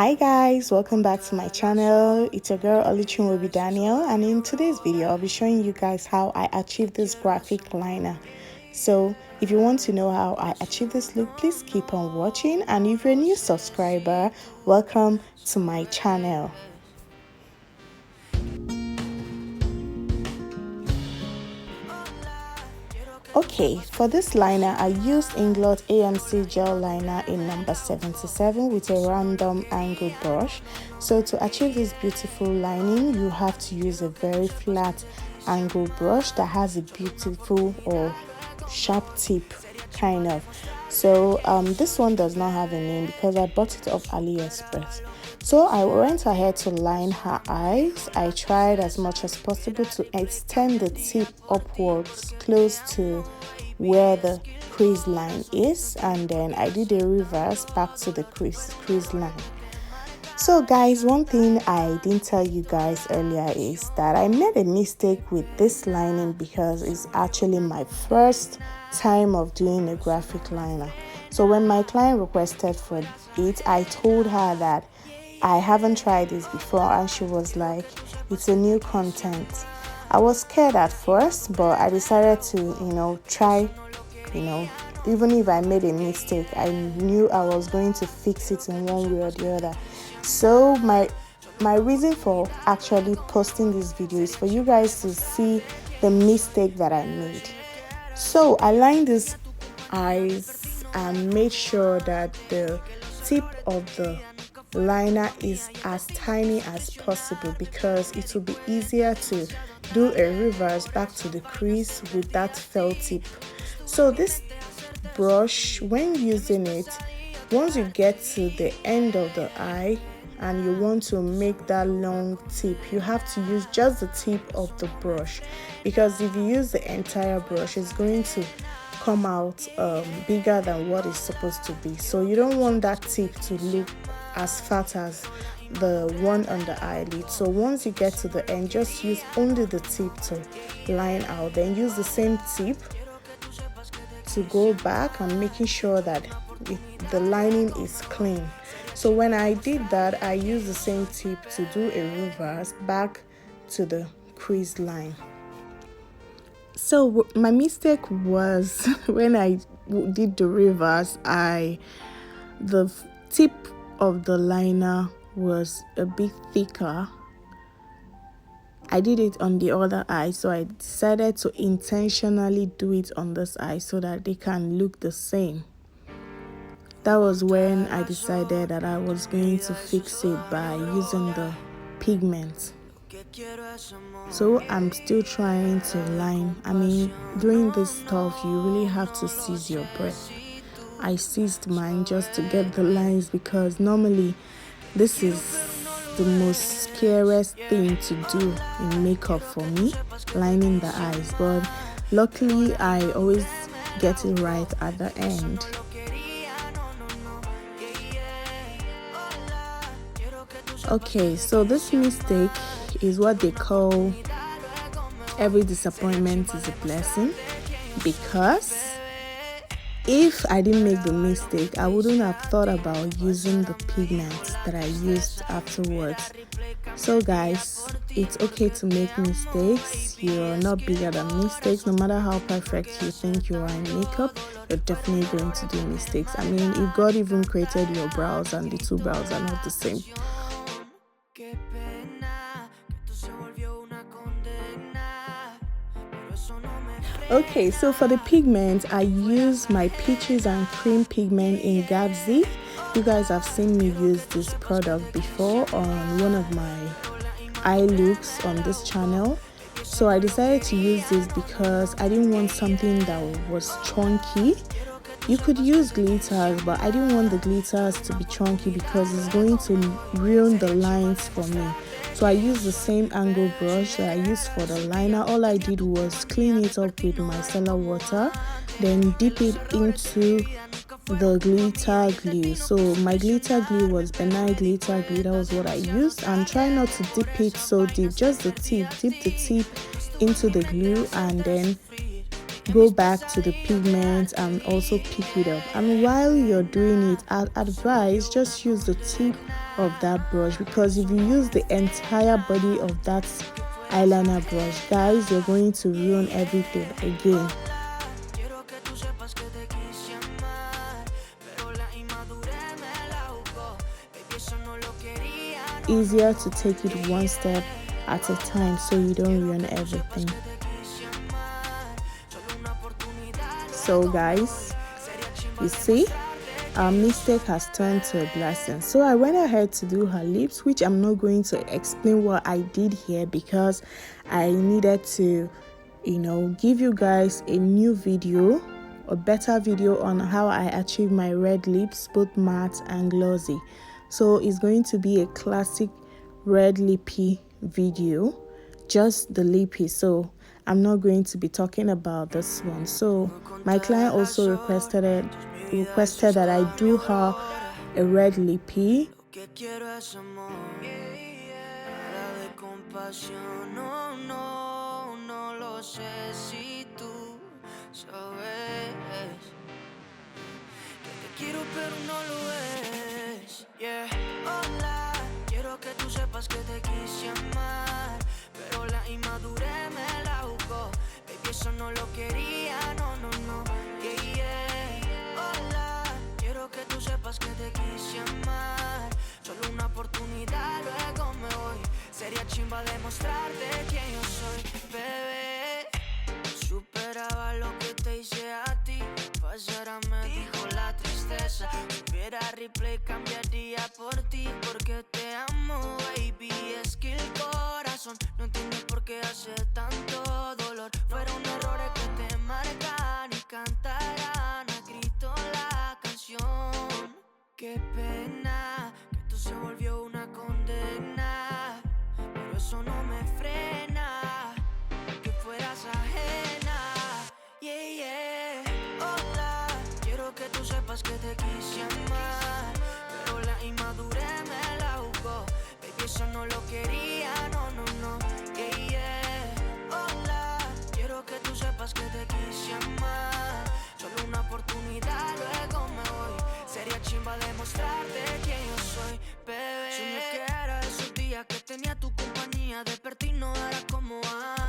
Hi guys, welcome back to my channel. It's your girl Oluchunwobi Daniel, and in today's video I'll be showing you guys how I achieved this graphic liner. So if you want to know how I achieved this look, please keep on watching, and if you're a new subscriber, welcome to my channel. Okay, for this liner, I used Inglot AMC gel liner in number 77 with a random angled brush. So to achieve this beautiful lining, you have to use a very flat angled brush that has a beautiful or sharp tip kind of. So this one does not have a name because I bought it off AliExpress. So I went ahead to line her eyes. I tried as much as possible to extend the tip upwards close to where the crease line is, and then I did a reverse back to the crease line. So guys, one thing I didn't tell you guys earlier is that I made a mistake with this lining because it's actually my first time of doing a graphic liner. So when my client requested for it, I told her that I haven't tried this before, and she was like, it's a new content. I was scared at first, but I decided to, try, even if I made a mistake, I knew I was going to fix it in one way or the other. So my reason for actually posting this video is for you guys to see the mistake that I made. So I lined these eyes and made sure that the tip of the liner is as tiny as possible because it will be easier to do a reverse back to the crease with that felt tip. So this brush, when using it, once you get to the end of the eye and you want to make that long tip, you have to use just the tip of the brush, because if you use the entire brush, it's going to come out bigger than what it's supposed to be. So you don't want that tip to look as fat as the one on the eyelid. So once you get to the end, just use only the tip to line out, then use the same tip to go back and making sure that the lining is clean. So when I did that, I used the same tip to do a reverse back to the crease line. So my mistake was when I did the reverse, the tip of the liner was a bit thicker. I did it on the other eye, so I decided to intentionally do it on this eye so that they can look the same. That was when I decided that I was going to fix it by using the pigment. So I'm still trying to line. Doing this stuff, you really have to seize your breath. I seized mine just to get the lines, because normally this is the most scariest thing to do in makeup for me, lining the eyes, but luckily I always get it right at the end. Okay, so this mistake is what they call every disappointment is a blessing, because if I didn't make the mistake, I wouldn't have thought about using the pigment that I used afterwards. So guys, it's okay to make mistakes. You're not bigger than mistakes. No matter how perfect you think you are in makeup, you're definitely going to do mistakes. If God even created your brows and the two brows are not the same. Okay, so for the pigment, I use my peaches and cream pigment in Gabzy. You guys have seen me use this product before on one of my eye looks on this channel. So I decided to use this because I didn't want something that was chunky. You could use glitters, but I didn't want the glitters to be chunky because it's going to ruin the lines for me. So I used the same angle brush that I used for the liner. All I did was clean it up with micellar water, then dip it into the glitter glue. So my glitter glue was Benye glitter glue. That was what I used. And try not to dip it so deep, just the tip. Dip the tip into the glue and then go back to the pigment and also pick it up. And while you're doing it, I'd advise just use the tip of that brush, because if you use the entire body of that eyeliner brush, guys, you're going to ruin everything again. Easier to take it one step at a time so you don't ruin everything. So guys, you see, our mistake has turned to a blessing. So I went ahead to do her lips, which I'm not going to explain what I did here because I needed to, give you guys a new video, a better video on how I achieve my red lips, both matte and glossy. So it's going to be a classic red lippy video, just the lippy. So I'm not going to be talking about this one. So my client also requested that I do her a red lippy. Yeah, hola, quiero que tú sepas que te quise amar, pero la inmadurez me la jugó, baby, eso no lo quería, no, no, no, yeah, yeah. Hola, quiero que tú sepas que te quise amar, solo una oportunidad, luego me voy, sería chimba demostrarte quién yo soy, bebé, superaba lo que te hice a ti, pasara me dijo la tristeza, si hubiera replay cambiaría por ti, porque te amo, baby, es que el corazón no entiende por qué hace tanto dolor, fueron errores que te marcan y cantarán a grito la canción, qué pena, que esto se volvió una condena, pero eso no me frena, que fueras ajena, yeah, yeah, hola, quiero que tú sepas que te quise amar, pero la inmadurez me la jugó, baby, eso no lo quería, no, no, no, yeah, yeah, hola, quiero que tú sepas que te quise amar, solo una oportunidad, luego me voy, sería chimba demostrarte quién yo soy, bebé, soñé que era esos días que tenía tu compañía, desperté y no era como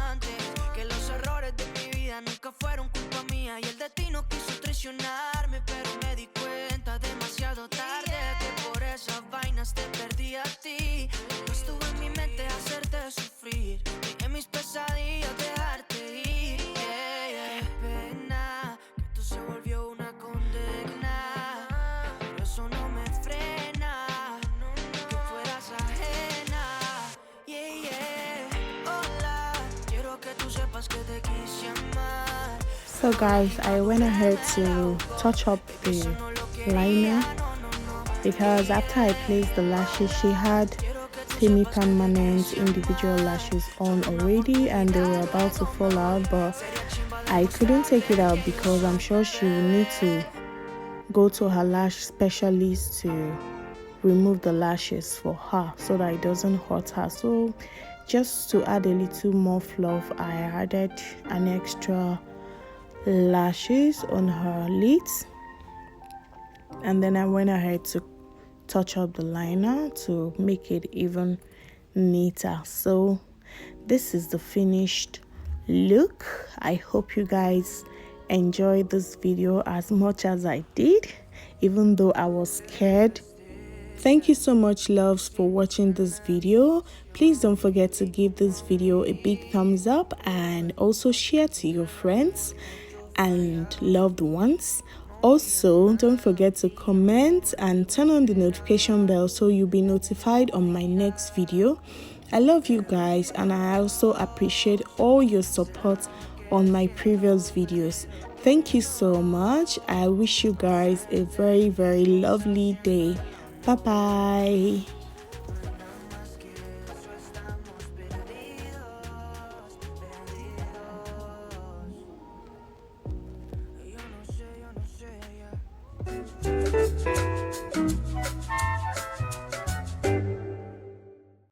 antes, que los errores de mi vida nunca fueron culpa mía y el destino quiso traicionarme, pero me di cuenta demasiado tarde que por esas vainas te perdí a ti. No estuvo en mi mente hacerte sufrir, ni en mis pesadillas dejarte ir. Yeah, yeah. Qué pena que esto se volvió una condena, pero eso no me frena, que fueras ajena. Yeah, yeah. Hola, quiero que tú sepas que te quise amar. So guys, I went ahead to touch up the liner because after I placed the lashes, she had semi-permanent individual lashes on already and they were about to fall out, but I couldn't take it out because I'm sure she will need to go to her lash specialist to remove the lashes for her so that it doesn't hurt her. So just to add a little more fluff, I added an extra lashes on her lids, and then I went ahead to touch up the liner to make it even neater. So this is the finished look. I hope you guys enjoyed this video as much as I did, even though I was scared. Thank you so much, loves, for watching this video. Please don't forget to give this video a big thumbs up and also share to your friends and loved ones. Also, don't forget to comment and turn on the notification bell so you'll be notified on my next video. I love you guys and I also appreciate all your support on my previous videos. Thank you so much. I wish you guys a very, very lovely day. Bye bye.